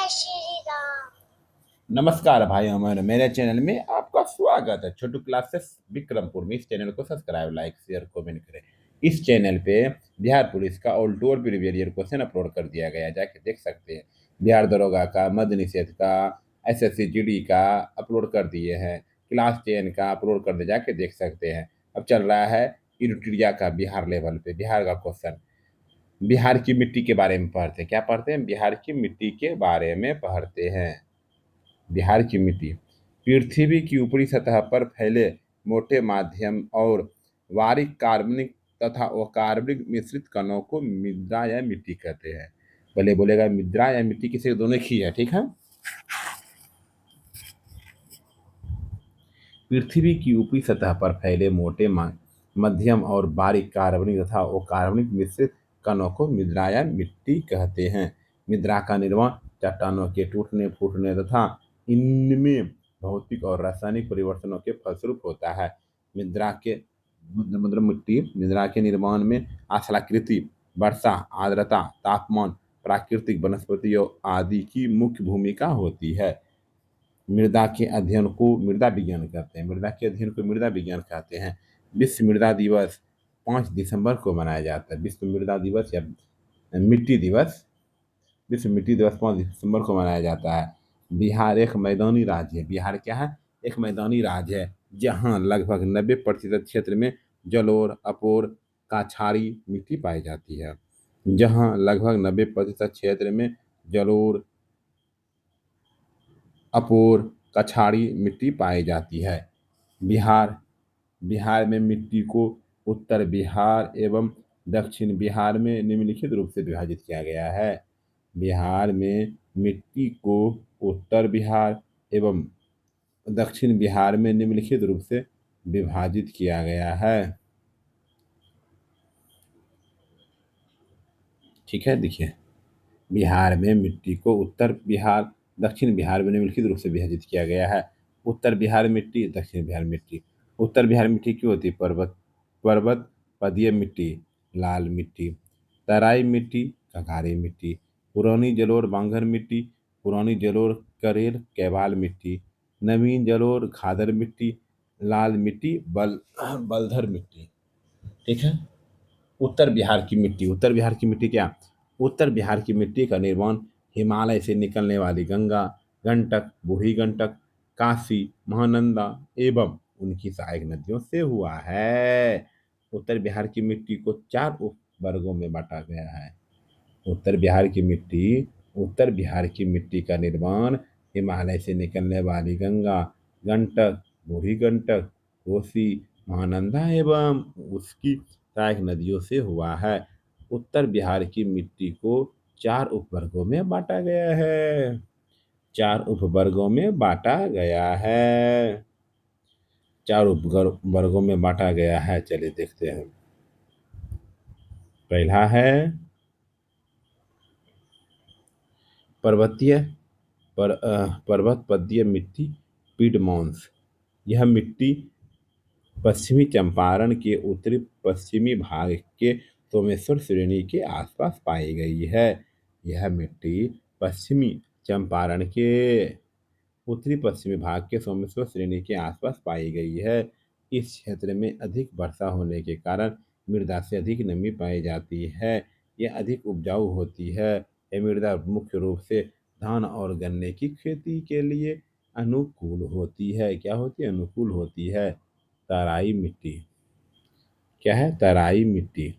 श्री राम। नमस्कार भाई अमर, मेरे चैनल में आपका स्वागत है। छोटू क्लासेस विक्रमपुर में इस चैनल को सब्सक्राइब, लाइक, शेयर, कमेंट करें। इस चैनल पे बिहार पुलिस का all to all previous year question upload कर दिया गया है, जाके देख सकते हैं। बिहार दरोगा का, मद्य निषेध का, एसएससी जीडी का अपलोड कर दिए हैं। क्लास 10 का अपलोड कर दिए, जाके देख सकते हैं। अब चल रहा है इंटीरिया का बिहार लेवल पे बिहार का क्वेश्चन। बिहार की मिट्टी के बारे में पढ़ते हैं। क्या पढ़ते हैं? बिहार की मिट्टी के बारे में पढ़ते हैं। बिहार की मिट्टी पृथ्वी की ऊपरी सतह पर फैले मोटे, माध्यम और बारीक कार्बनिक तथा अकार्बनिक मिश्रित कणों को मृदा या मिट्टी कहते हैं। पहले बोलेगा मृदा या मिट्टी, किसी दोनों ही है, ठीक है। पृथ्वी की ऊपरी सतह पर फैले मोटे, मध्यम और बारीक कार्बनिक तथा अकार्बनिक मिश्रित कणों को मृदा या मिट्टी कहते हैं। मृदा का निर्माण चट्टानों के टूटने, फूटने तथा इनमें भौतिक और रासायनिक परिवर्तनों के फलस्वरूप होता है। मृदा के मतलब मिट्टी मृदा के निर्माण में स्थलाकृति, वर्षा, आर्द्रता, तापमान, प्राकृतिक वनस्पतियों आदि की मुख्य भूमिका होती है। मृदा के अध्ययन को मृदा विज्ञान कहते हैं। मृदा के अध्ययन को मृदा विज्ञान कहते हैं। विश्व मृदा दिवस 5 दिसंबर को मनाया जाता है। विश्व मृदा दिवस या मिट्टी दिवस, विश्व मिट्टी दिवस 5 दिसंबर को मनाया जाता है। बिहार एक मैदानी राज्य है। बिहार क्या है? एक मैदानी राज्य है, जहाँ लगभग 90% क्षेत्र में जलोढ़, अपोर, काछारी मिट्टी पाई जाती है। जहाँ लगभग 90% क्षेत्र में जलोढ़, अपोर, कछाड़ी मिट्टी पाई जाती है। बिहार बिहार में मिट्टी को उत्तर बिहार एवं दक्षिण बिहार में निम्नलिखित रूप से विभाजित किया गया है। बिहार में मिट्टी को उत्तर बिहार एवं दक्षिण बिहार में निम्नलिखित रूप से विभाजित किया गया है। ठीक है, देखिए। बिहार में मिट्टी को उत्तर बिहार, दक्षिण बिहार में निम्नलिखित रूप से विभाजित किया गया है। उत्तर बिहार मिट्टी, दक्षिण बिहार मिट्टी। उत्तर बिहार मिट्टी क्यों होती है? पर्वत पदीय मिट्टी, लाल मिट्टी। तराई मिट्टी, कगारी मिट्टी। पुरानी जलोढ़ बांगर मिट्टी, पुरानी जलोढ़ करेल कैवाल मिट्टी। नवीन जलोढ़ खादर मिट्टी, लाल मिट्टी बलधर मिट्टी। ठीक है। उत्तर बिहार की मिट्टी क्या? उत्तर बिहार की मिट्टी का निर्माण हिमालय से निकलने वाली गंगा, गंडक, बूढ़ी गंडक, काशी, महानंदा एवं उनकी सहायक नदियों से हुआ है। उत्तर बिहार की मिट्टी को 4 उप वर्गों में बांटा गया है। उत्तर बिहार की मिट्टी उत्तर बिहार की मिट्टी का निर्माण हिमालय से निकलने वाली गंगा, गंडक, बूढ़ी गंडक, कोसी, महानंदा एवं उसकी सहायक नदियों से हुआ है। उत्तर बिहार की मिट्टी को 4 उपवर्गों में बांटा गया है। 4 उपवर्गों में बांटा गया है। 4 उपवर्गों में बांटा गया है। चलिए देखते हैं। पहला है पर्वतीय पर्वत पदीय मिट्टी, पीडमोन्स। यह मिट्टी पश्चिमी चंपारण के उत्तरी पश्चिमी भाग के सोमेश्वर श्रेणी के आसपास पाई गई है। यह मिट्टी पश्चिमी चंपारण के उत्तरी पश्चिमी भाग के सोमेश्वर श्रेणी के आसपास पाई गई है। इस क्षेत्र में अधिक वर्षा होने के कारण मृदा से अधिक नमी पाई जाती है। यह अधिक उपजाऊ होती है। यह मृदा मुख्य रूप से धान और गन्ने की खेती के लिए अनुकूल होती है। क्या होती है? अनुकूल होती है। तराई मिट्टी क्या है? तराई मिट्टी।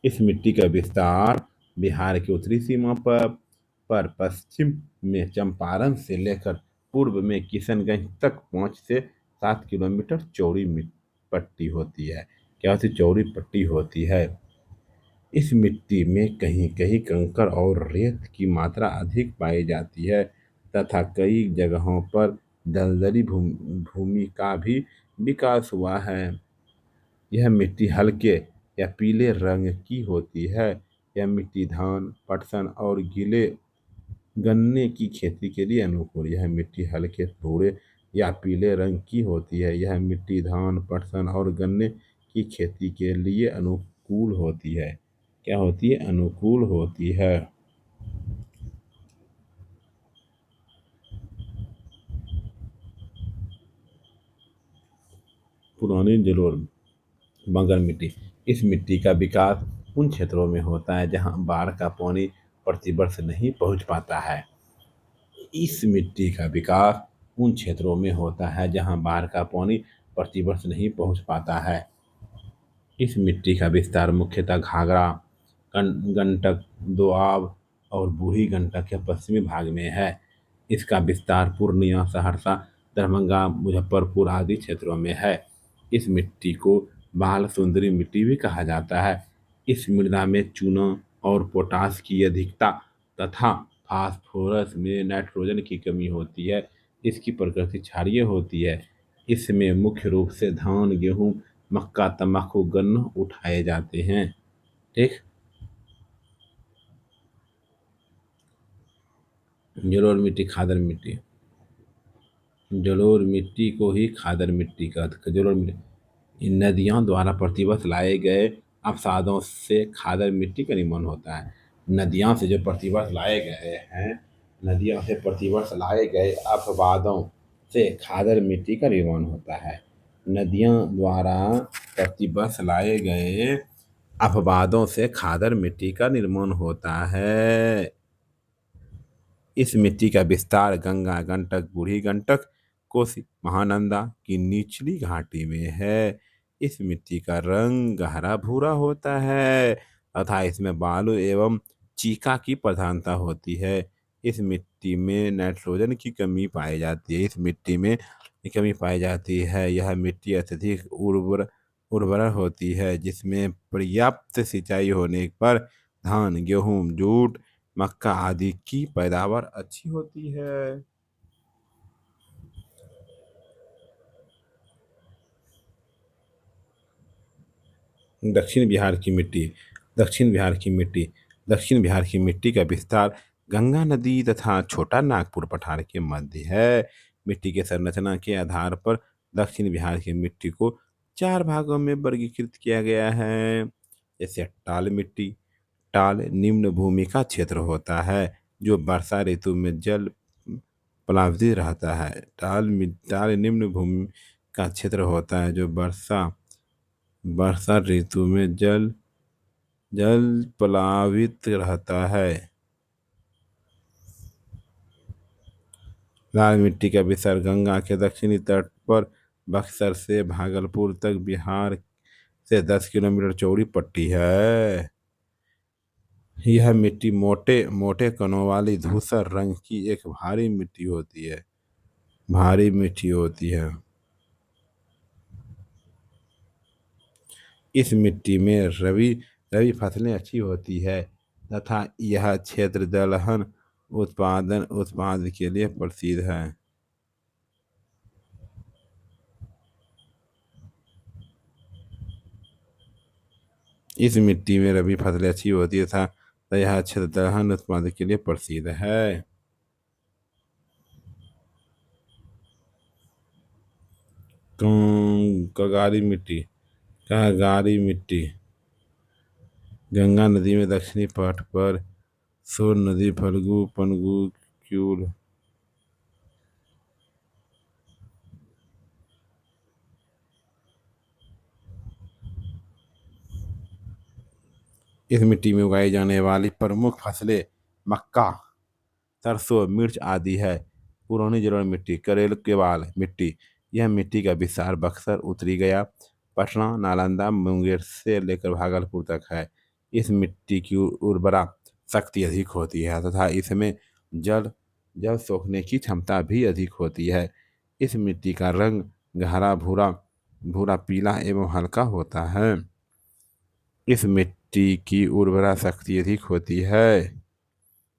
इस मिट्टी का विस्तार बिहार की उत्तरी सीमा पर पश्चिम में चंपारण से लेकर पूर्व में किशनगंज तक 5 से 7 किलोमीटर चौड़ी पट्टी होती है। क्या होती? चौड़ी पट्टी होती है। इस मिट्टी में कहीं कहीं कंकड़ और रेत की मात्रा अधिक पाई जाती है तथा कई जगहों पर दलदली भूमि का भी विकास हुआ है। यह मिट्टी हल्के या पीले रंग की होती है। यह मिट्टी धान, पटसन और गीले गन्ने की खेती के लिए अनुकूल। यह मिट्टी हल्के भूरे या पीले रंग की होती है। यह मिट्टी धान, पटसन और गन्ने की खेती के लिए अनुकूल होती है। क्या होती है? अनुकूल होती है। पुरानी जलोढ़ मगर मिट्टी। इस मिट्टी का विकास उन क्षेत्रों में होता है जहां बाढ़ का पानी प्रतिवर्ष नहीं पहुंच पाता है। इस मिट्टी का विकास उन क्षेत्रों में होता है जहां बाढ़ का पानी प्रतिवर्ष नहीं पहुंच पाता है। इस मिट्टी का विस्तार मुख्यतः घाघरा, गंडक, दोआब और बूढ़ी गंडक के पश्चिमी भाग में है। इसका विस्तार पूर्णिया, सहरसा, दरभंगा, मुजफ्फरपुर आदि क्षेत्रों में है। इस मिट्टी को बाल सुंदरी मिट्टी भी कहा जाता है। इस मृदा में चूना और पोटाश की अधिकता तथा फास्फोरस में नाइट्रोजन की कमी होती है। इसकी प्रकृति क्षारीय होती है। इसमें मुख्य रूप से धान, गेहूं, मक्का, तंबाकू, गन्ना उठाए जाते हैं। ठीक। जलोढ़ मिट्टी, खादर मिट्टी। जलोढ़ मिट्टी को ही खादर मिट्टी का जलोढ़ मिट्टी इन नदियों द्वारा प्रतिवर्ष लाए गए अवसादों से खादर मिट्टी का निर्माण होता है। नदियों से जो प्रतिवर्ष लाए गए हैं, नदियों से प्रतिवर्ष लाए गए अपवादों से खादर मिट्टी का निर्माण होता है। नदियों द्वारा प्रतिवर्ष लाए गए अपवादों से खादर मिट्टी का निर्माण होता है। इस मिट्टी का विस्तार गंगा, गंडक, बूढ़ी गंडक, कोसी, महानंदा की निचली घाटी में है। इस मिट्टी का रंग गहरा भूरा होता है तथा इसमें बालू एवं चीका की प्रधानता होती है। इस मिट्टी में नाइट्रोजन की कमी पाई जाती है। इस मिट्टी में कमी पाई जाती है। यह मिट्टी अत्यधिक उर्वर होती है, जिसमें पर्याप्त सिंचाई होने पर धान, गेहूं, जूट, मक्का आदि की पैदावार अच्छी होती है। दक्षिण बिहार की मिट्टी। दक्षिण बिहार की मिट्टी। दक्षिण बिहार की मिट्टी का विस्तार गंगा नदी तथा छोटा नागपुर पठार के मध्य है। मिट्टी के संरचना के आधार पर दक्षिण बिहार की मिट्टी को चार भागों में वर्गीकृत किया गया है। जैसे टाल मिट्टी। टाल निम्न भूमि का क्षेत्र होता है जो वर्षा ऋतु में जल प्लावित रहता है। टाल निम्न भूमि का क्षेत्र होता है जो वर्षा वर्षा ऋतु में जल जल प्लावित रहता है। लाल मिट्टी का विस्तार गंगा के दक्षिणी तट पर बक्सर से भागलपुर तक बिहार से 10 किलोमीटर चौड़ी पट्टी है। यह मिट्टी मोटे मोटे कणों वाली धूसर रंग की एक भारी मिट्टी होती है। भारी मिट्टी होती है। इस मिट्टी में रबी रबी फसलें अच्छी होती है तथा यह क्षेत्र दलहन उत्पाद के लिए प्रसिद्ध है। इस मिट्टी में रबी फसलें अच्छी होती है तथा यह क्षेत्र दलहन उत्पाद के लिए प्रसिद्ध है। कगारी मिट्टी। कगारी मिट्टी गंगा नदी में दक्षिणी तट पर सोन नदी, फल्गु, पनगु, क्यूल इस मिट्टी में उगाई जाने वाली प्रमुख फसलें मक्का, सरसों, मिर्च आदि है। पुरानी जलोढ़ मिट्टी। करेल केबाल मिट्टी। यह मिट्टी का विस्तार बक्सर, उत्तरी गया, पटना, नालंदा, मुंगेर से लेकर भागलपुर तक है। इस मिट्टी की उर्वरा शक्ति अधिक होती है तथा इसमें जल जल सोखने की क्षमता भी अधिक होती है। इस मिट्टी का रंग गहरा भूरा भूरा पीला एवं हल्का होता है। इस मिट्टी की उर्वरा शक्ति अधिक होती है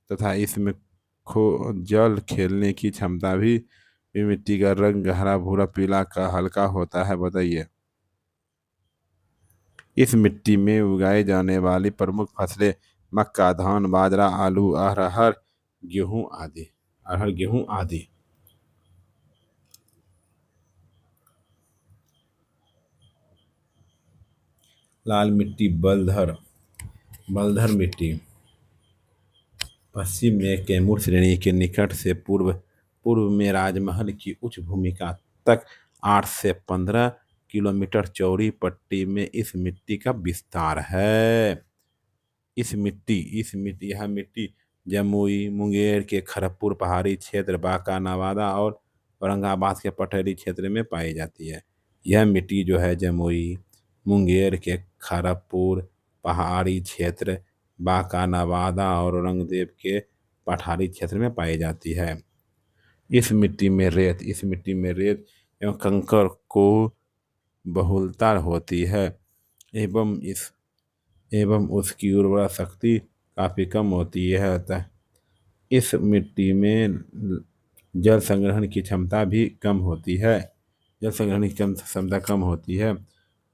तथा इसमें खो जल खेलने की क्षमता भी मिट्टी का रंग गहरा भूरा पीला का हल्का होता है। बताइए। इस मिट्टी में उगाई जाने वाली प्रमुख फसलें मक्का, धान, बाजरा, आलू, अरहर, गेहूं आदि। लाल मिट्टी बलधर बलधर मिट्टी पश्चिम में कैमूर श्रेणी के निकट से पूर्व पूर्व में राजमहल की उच्च भूमिका तक 8 से 15 किलोमीटर चौड़ी पट्टी में इस मिट्टी का विस्तार है। यह मिट्टी जमुई मुंगेर के खड़गपुर पहाड़ी क्षेत्र, बांका नवादा और औरंगाबाद के पथरी क्षेत्र में पाई जाती है। यह मिट्टी जो है जमुई मुंगेर के खड़गपुर पहाड़ी क्षेत्र, बांका नवादा और औरंगजेब के पठारी क्षेत्र में पाई जाती है। इस मिट्टी में रेत एवं कंकड़ को बहुलता होती है एवं उसकी उर्वरा शक्ति काफ़ी कम होती है। अतः इस मिट्टी में जल संग्रहण की क्षमता भी कम होती है। क्षमता कम होती है।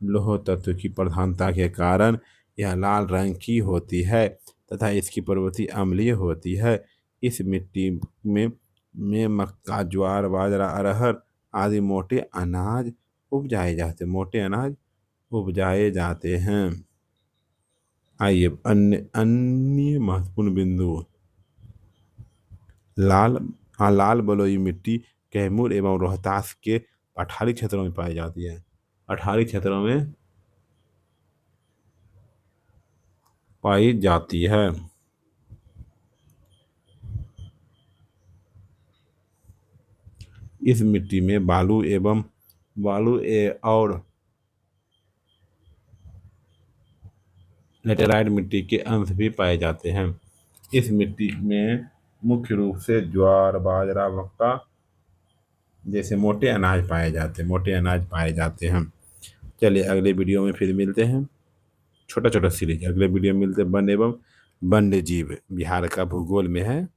लौह तत्व की प्रधानता के कारण यह लाल रंग की होती है तथा इसकी प्रवृत्ति अम्लीय होती है। इस मिट्टी में मक्का, ज्वार, बाजरा, अरहर आदि मोटे अनाज उपजाए जाते हैं। आइए अन्य महत्वपूर्ण बिंदु। लाल बलुई मिट्टी कैमूर एवं रोहतास के पठारी क्षेत्रों में पाई जाती है। पठारी क्षेत्रों में पाई जाती है। इस मिट्टी में बालू और लेटेराइट मिट्टी के अंश भी पाए जाते हैं। इस मिट्टी में मुख्य रूप से ज्वार, बाजरा, मक्का जैसे मोटे अनाज पाए जाते हैं। चलिए अगले वीडियो में फिर मिलते हैं। छोटा छोटा सीरीज अगले वीडियो में मिलते हैं। वन एवं वन्य जीव बिहार का भूगोल में है।